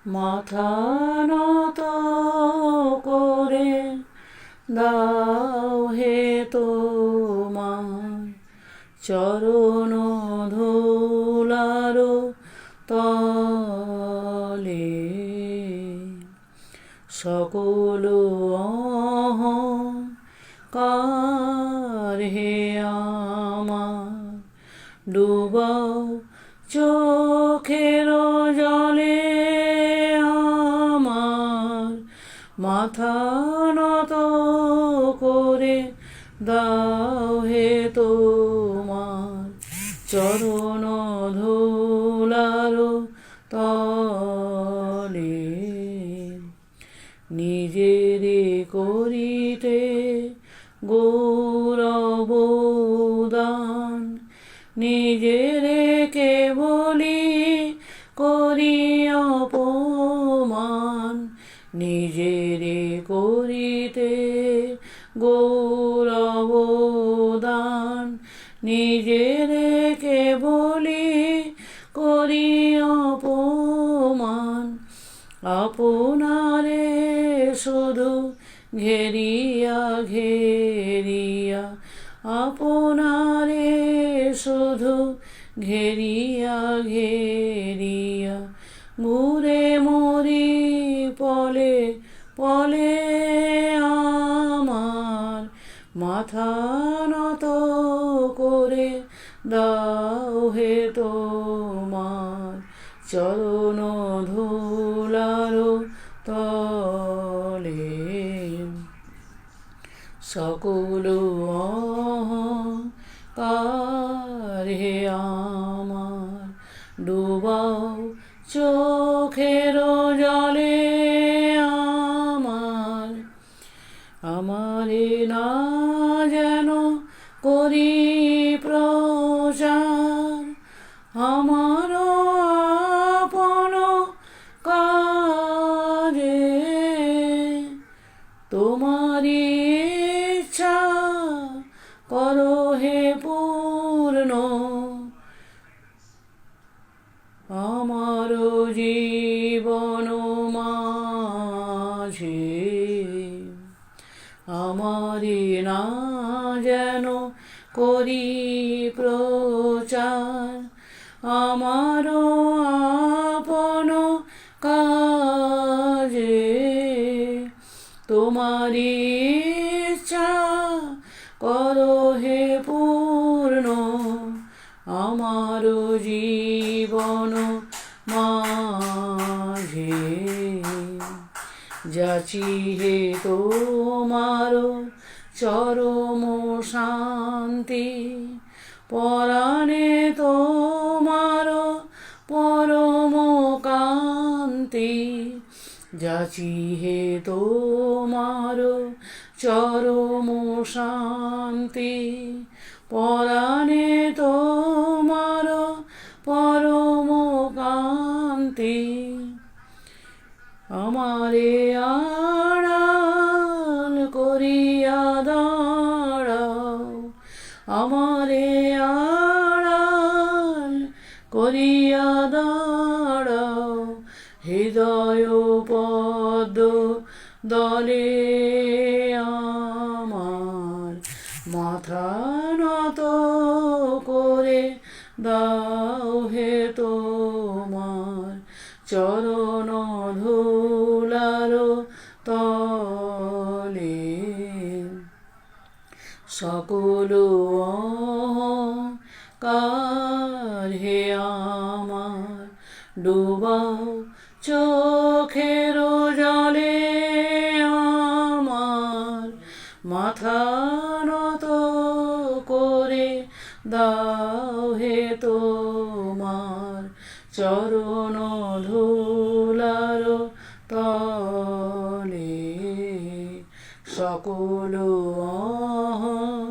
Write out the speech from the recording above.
মাথা নত করে দাও হে তোমার চরণ ধুলার তলে। সকল অহংকার হে আমার ডুবাও চোখের জলে। আমার মাথা নত করে দাও হে তোমার চরণ ধুলার তলে। নিজেরে করিতে গৌরব দান, নিজেরে কেবলি করি অপমান। নিজেরে করিতে গৌরব দান, নিজেরে কেবলি করি অপমান। আপনারে শুধু ঘেরিয়া ঘেরিয়া, আপনারে শুধু ঘেরিয়া ঘেরিয়া ঘুরে মরি পলে পলে। আমার মাথা নত করে দাও হে তোমার চরণ ধুলার তলে। সকল অহংকার হে আমার ডুবাও চোখের জলে। আমারে না যেন করি প্রচার, আমার আপন কাজে তোমারি ইচ্ছা করো হে পূর্ণ। আমার জীবন মাঝে আমারি না যেন করি প্রচার, আমার আপন কাজে তোমারি ইচ্ছা করো হে পূর্ণ। আমার জীবন মাঝে যাচি হে তোমার চরম শান্তি, পরাণে তোমার পরম কান্তি। যাচি হে তোমার চরম শান্তি, পরাণে তোমার পরম কান্তি। আমারে আড়াল করিয়া দাঁড়াও, আমারে আড়াল করিয়া দাঁড়াও হৃদয় পদ্ম দলে। আমার মাথা নত করে দাও হে তোমার চরণ ধুলার তলে। সকল অহংকার হে আমার ডুবাও চোখের জলে। আমার মাথা নত করে দাও হে তোমার চরণ ধুলার তলে। সকল